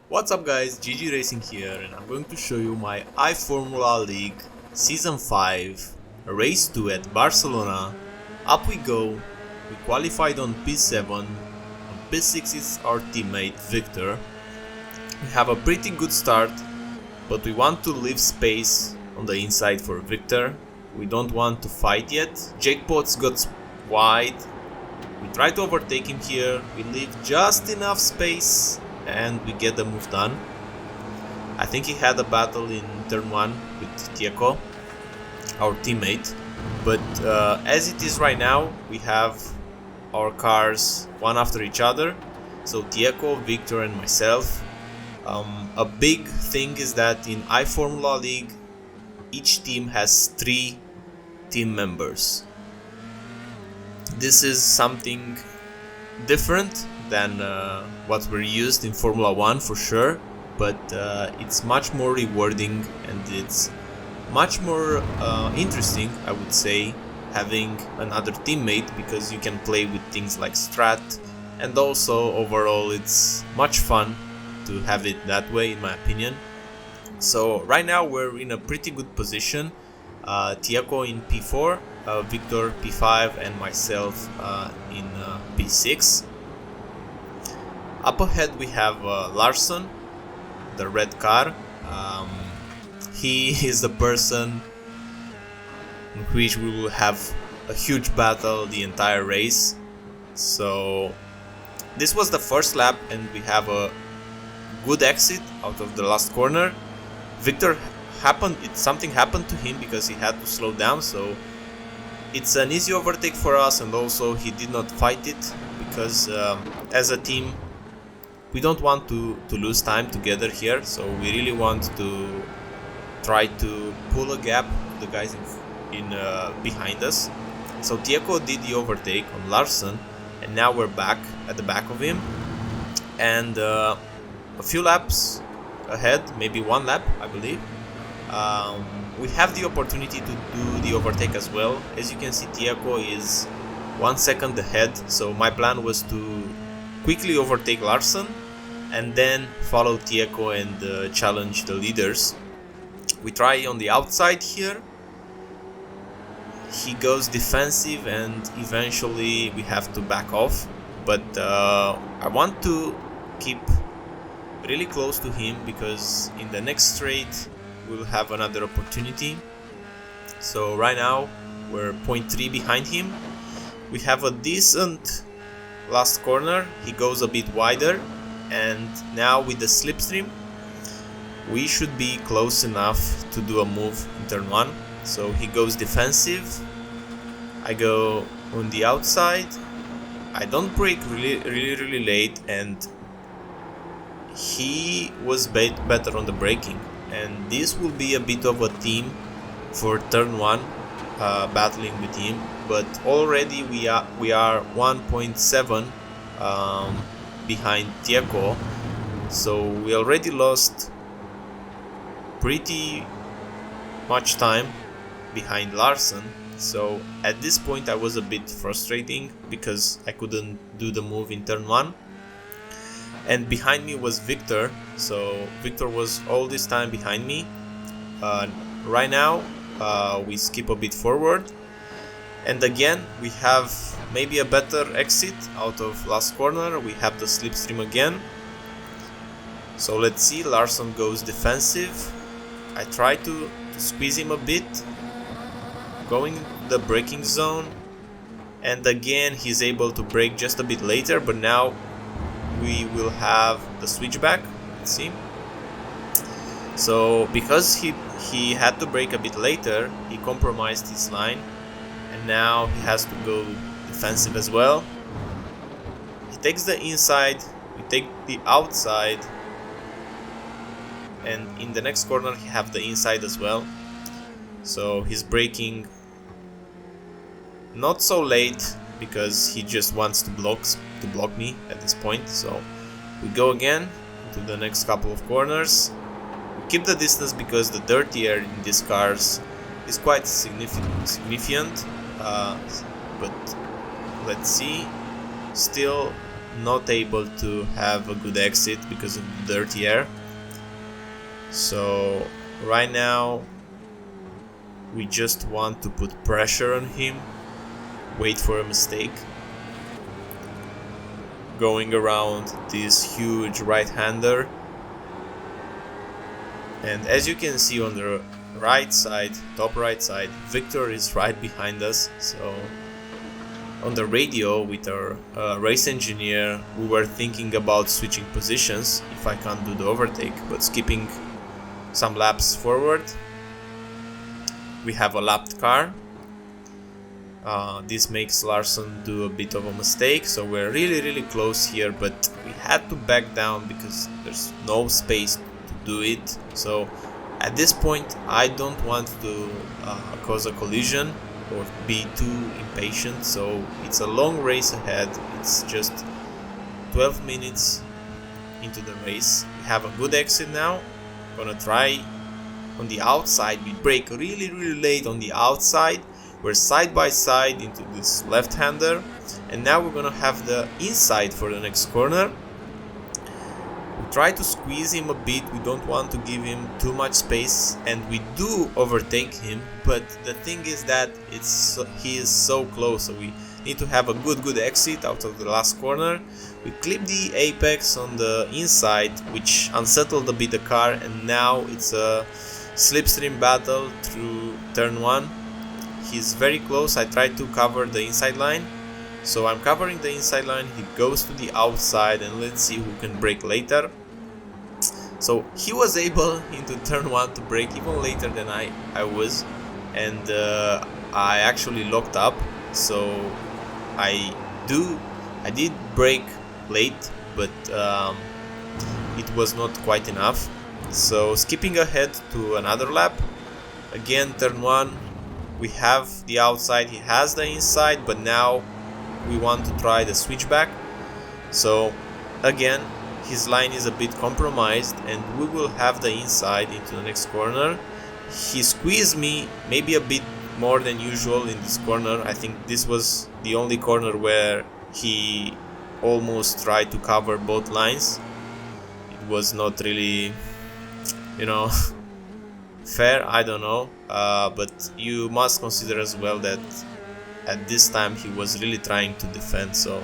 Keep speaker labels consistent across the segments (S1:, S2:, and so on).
S1: What's up guys, GG Racing here, and I'm going to show you my iFormulaLeague Season 5 Race 2 at Barcelona. Up we go. We qualified on P7, on P6 is our teammate Victor. We have a pretty good start, but we want to leave space on the inside for Victor. We don't want to fight yet. Jake Potts got wide. We try to overtake him here, we leave just enough space and we get the move done. I think he had a battle in turn 1 with Tieko, our teammate, but as it is right now, we have our cars one after each other, so Tieko, Victor and myself. A big thing is that in iFormulaLeague, each team has 3 team members. This is something different than what we're used in Formula 1 for sure, but it's much more rewarding and it's much more interesting, I would say, having another teammate, because you can play with things like strat, and also overall it's much fun to have it that way, in my opinion. So right now we're in a pretty good position. Tieko in P4, Victor P5 and myself in P6. Up ahead we have Larson, the red car. He is the person in which we will have a huge battle the entire race. So this was the first lap and we have a good exit out of the last corner. Victor something happened to him because he had to slow down, so it's an easy overtake for us, and also he did not fight it because as a team we don't want to lose time together here, so we really want to try to pull a gap to the guys in behind us. So Tieko did the overtake on Larson, and now we're back at the back of him, and a few laps ahead, maybe one lap I believe, we have the opportunity to do the overtake as well. As you can see, Tieko is 1 second ahead, so my plan was to quickly overtake Larson and then follow Tieko and challenge the leaders. We try on the outside here. He goes defensive and eventually we have to back off, but I want to keep really close to him because in the next straight we'll have another opportunity. So right now we're 0.3 behind him. We have a decent last corner. He goes a bit wider, and now with the slipstream we should be close enough to do a move in turn 1. So he goes defensive, I go on the outside. I don't brake really late, and he was better on the braking, and this will be a bit of a team for turn 1, battling with him, but already we are 1.7 behind Tieko, so we already lost pretty much time behind Larson. So at this point I was a bit frustrating because I couldn't do the move in turn 1. And behind me was Victor, so Victor was all this time behind me. Right now we skip a bit forward, and again we have maybe a better exit out of last corner. We have the slipstream again, so let's see. Larson goes defensive. I try to squeeze him a bit, going the braking zone, and again he's able to brake just a bit later, but now we will have the switchback. Let's see. So because he had to brake a bit later, he compromised his line, and now he has to go defensive as well. He takes the inside, we take the outside, and in the next corner he have the inside as well. So he's braking not so late because he just wants to block me at this point. So we go again to the next couple of corners. We keep the distance because the dirty air in these cars is quite significant, but let's see. Still not able to have a good exit because of the dirty air. So right now we just want to put pressure on him, wait for a mistake, going around this huge right-hander. And as you can see on the right side, top right side, Victor is right behind us. So on the radio with our race engineer, we were thinking about switching positions if I can't do the overtake, but skipping some laps forward. We have a lapped car. This makes Larson do a bit of a mistake, so we're really close here, but we had to back down because there's no space to do it. So at this point I don't want to cause a collision or be too impatient, so it's a long race ahead. It's just 12 minutes into the race. We have a good exit now. Gonna try on the outside. We brake really late on the outside. We're side by side into this left-hander, and now we're gonna have the inside for the next corner. We try to squeeze him a bit. We don't want to give him too much space, and we do overtake him, but the thing is that he is so close, so we need to have a good exit out of the last corner. We clip the apex on the inside, which unsettled a bit the car, and now it's a slipstream battle through turn 1. He's very close. I tried to cover the inside line, so I'm covering the inside line. He goes to the outside, and let's see who can brake later. So he was able into turn 1 to brake even later than I was, and I actually locked up. So I did brake late, but it was not quite enough. So skipping ahead to another lap, again turn 1. We have the outside, he has the inside, but now we want to try the switchback. So again, his line is a bit compromised, and we will have the inside into the next corner. He squeezed me maybe a bit more than usual in this corner. I think this was the only corner where he almost tried to cover both lines. It was not really, fair, I don't know, but you must consider as well that at this time he was really trying to defend. So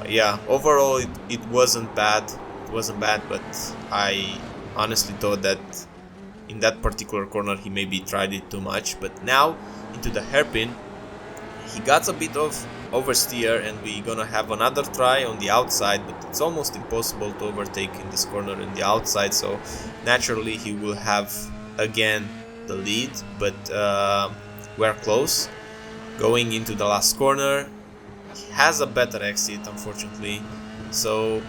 S1: yeah, overall it wasn't bad. But I honestly thought that in that particular corner he maybe tried it too much. But now into the hairpin, he got a bit of oversteer, and we're gonna have another try on the outside, but it's almost impossible to overtake in this corner in the outside, so naturally he will have again the lead. But we're close. Going into the last corner, he has a better exit, unfortunately. So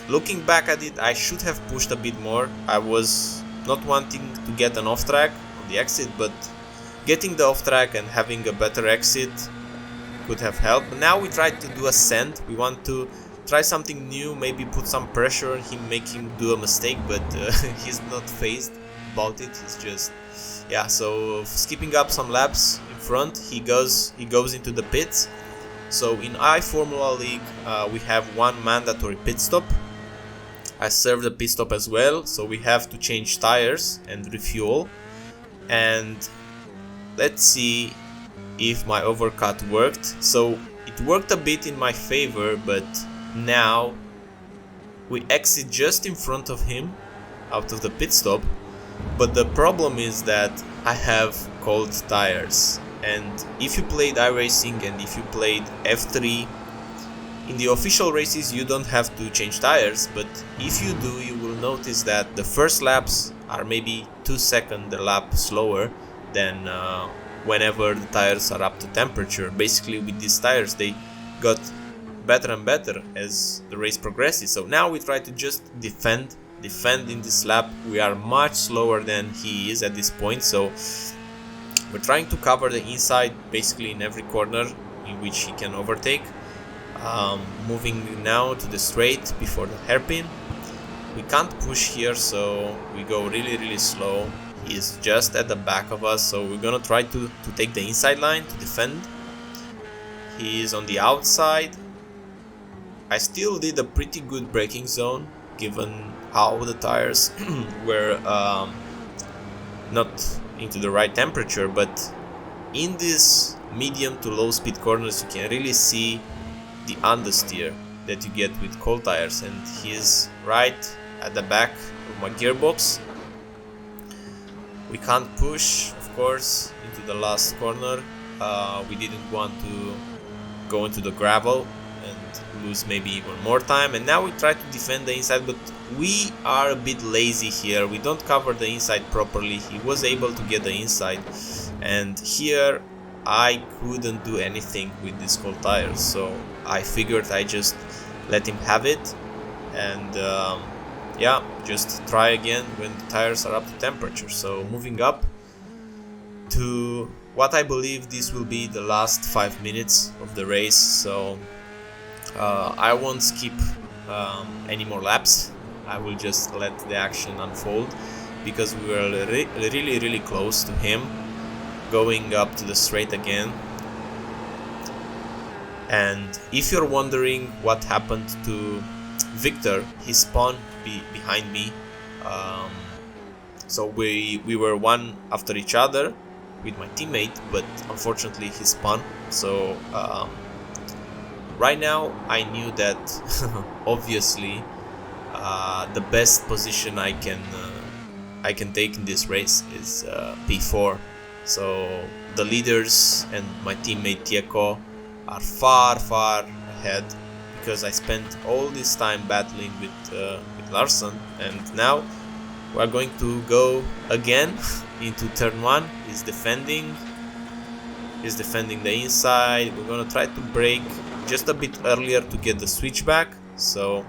S1: looking back at it, I should have pushed a bit more. I was not wanting to get an off track on the exit, but getting the off track and having a better exit could have helped. But now we try to do a send. We want to try something new, maybe put some pressure on him, make him do a mistake, but he's not phased about it. He's just, yeah. So skipping up some laps in front, he goes into the pits. So in iFormulaLeague, we have one mandatory pit stop. I served the pit stop as well, so we have to change tires and refuel. And let's see if my overcut worked. So it worked a bit in my favor, but now we exit just in front of him out of the pit stop. But the problem is that I have cold tires, and if you played iRacing and if you played F3, in the official races you don't have to change tires, but if you do, you will notice that the first laps are maybe 2 seconds a lap slower than whenever the tires are up to temperature. Basically with these tires they got better and better as the race progresses. So now we try to just defend in this lap. We are much slower than he is at this point, so we're trying to cover the inside basically in every corner in which he can overtake. Moving now to the straight before the hairpin. We can't push here, so we go really slow. He is just at the back of us, so we're gonna try to take the inside line to defend. He is on the outside. I still did a pretty good braking zone given how the tires were not into the right temperature, but in these medium to low speed corners you can really see the understeer that you get with cold tires, and he is right at the back of my gearbox. We can't push, of course, into the last corner. We didn't want to go into the gravel and lose maybe one more time, and now we try to defend the inside, but we are a bit lazy here. We don't cover the inside properly. He was able to get the inside, and here I couldn't do anything with these cold tires, so I figured I just let him have it, and yeah, just try again when the tires are up to temperature. So moving up to what I believe this will be the last 5 minutes of the race, so I won't skip any more laps. I will just let the action unfold, because we were really close to him going up to the straight again. And if you're wondering what happened to Victor, he spawned behind me. So we were one after each other with my teammate, but unfortunately he spun. So right now I knew that obviously the best position I can take in this race is P4. So the leaders and my teammate Tieko are far ahead, because I spent all this time battling with Larson, and now we're going to go again into turn 1. He's defending the inside. We're gonna try to brake just a bit earlier to get the switchback, so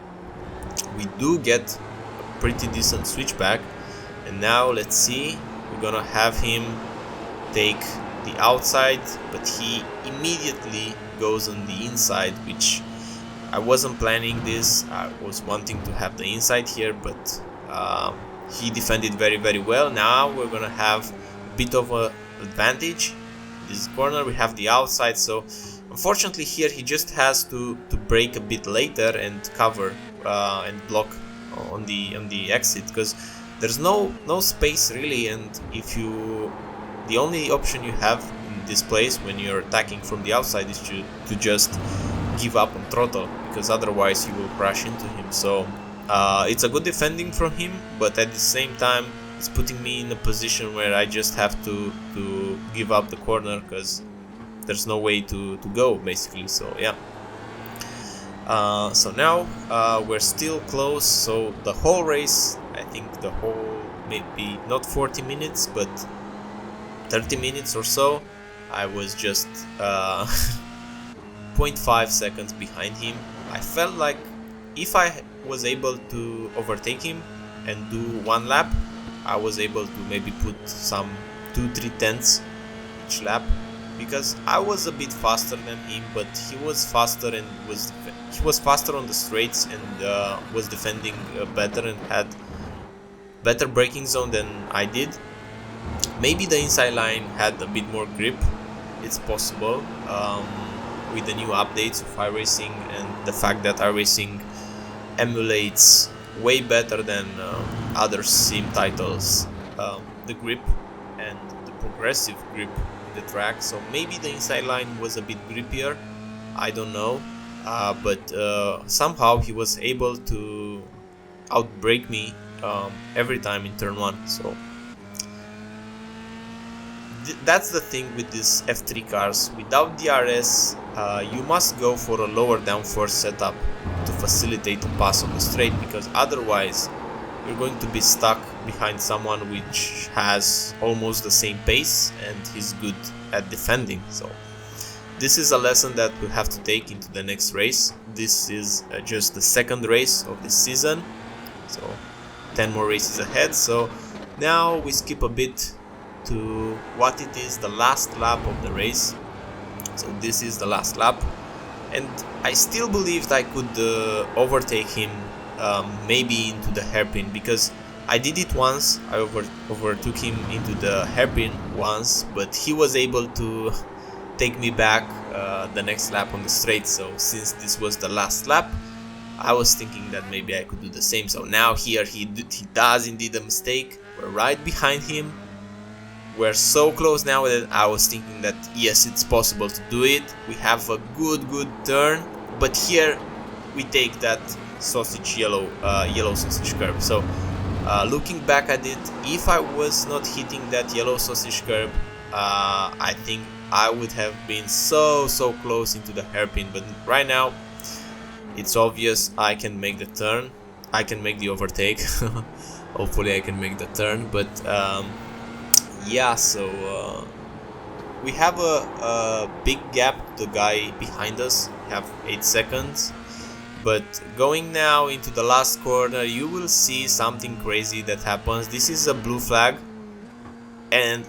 S1: we do get a pretty decent switchback. And now let's see, we're gonna have him take the outside, but he immediately goes on the inside, which I wasn't planning this. I was wanting to have the inside here, but he defended very well. Now we're gonna have a bit of an advantage. This corner we have the outside, so unfortunately here he just has to brake a bit later and cover and block on the exit, because there's no space really, and the only option you have in this place when you're attacking from the outside is to just give up on throttle, because otherwise you will crash into him. So it's a good defending from him, but at the same time it's putting me in a position where I just have to give up the corner, because there's no way to go basically. So yeah, so now we're still close. So the whole race, I think the whole, maybe not 40 minutes but 30 minutes or so, I was just 0.5 seconds behind him. I felt like if I was able to overtake him and do one lap, I was able to maybe put some 2-3 tenths each lap, because I was a bit faster than him, but he was faster and he was faster on the straights and was defending better and had better braking zone than I did. Maybe the inside line had a bit more grip, it's possible, with the new updates of iRacing and the fact that iRacing emulates way better than other sim titles the grip and the progressive grip in the track. So maybe the inside line was a bit grippier, I don't know, but somehow he was able to outbrake me every time in turn 1. So that's the thing with these F3 cars. Without DRS, you must go for a lower downforce setup to facilitate a pass on the straight, because otherwise you're going to be stuck behind someone which has almost the same pace and he's good at defending. So this is a lesson that we have to take into the next race. This is just the second race of this season, so 10 more races ahead. So now we skip a bit to what it is, the last lap of the race. So this is the last lap, and I still believed I could overtake him maybe into the hairpin, because I did it once. I overtook him into the hairpin once, but he was able to take me back the next lap on the straight. So since this was the last lap, I was thinking that maybe I could do the same. So now here he does indeed a mistake. We're right behind him. We're so close now that I was thinking that yes, it's possible to do it. We have a good turn, but here we take that yellow sausage curb. So looking back at it, if I was not hitting that yellow sausage curb, I think I would have been so close into the hairpin. But right now it's obvious I can make the turn, I can make the overtake. Hopefully I can make the turn, but yeah, so we have a big gap to the guy behind us. We have 8 seconds, but going now into the last corner, you will see something crazy that happens. This is a blue flag, and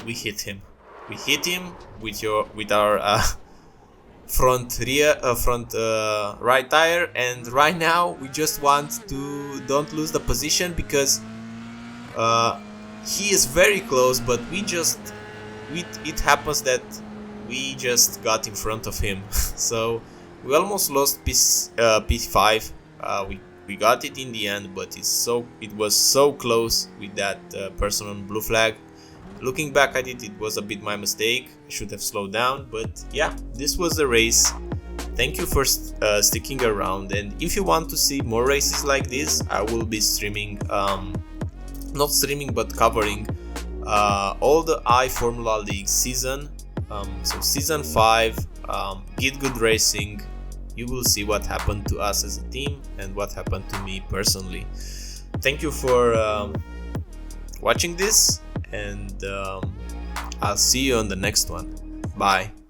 S1: we hit him. We hit him with our front right tire, and right now we just want to don't lose the position because he is very close, but it happens that we just got in front of him. So we almost lost P5. We got it in the end, but it was so close with that person on blue flag. Looking back at it, it was a bit my mistake. I should have slowed down, but yeah, this was the race. Thank you for sticking around, and if you want to see more races like this, I will be streaming, not streaming but covering all the iFormulaLeague season. So season 5, Get Good Racing. You will see what happened to us as a team and what happened to me personally. Thank you for watching this, and I'll see you on the next one. Bye.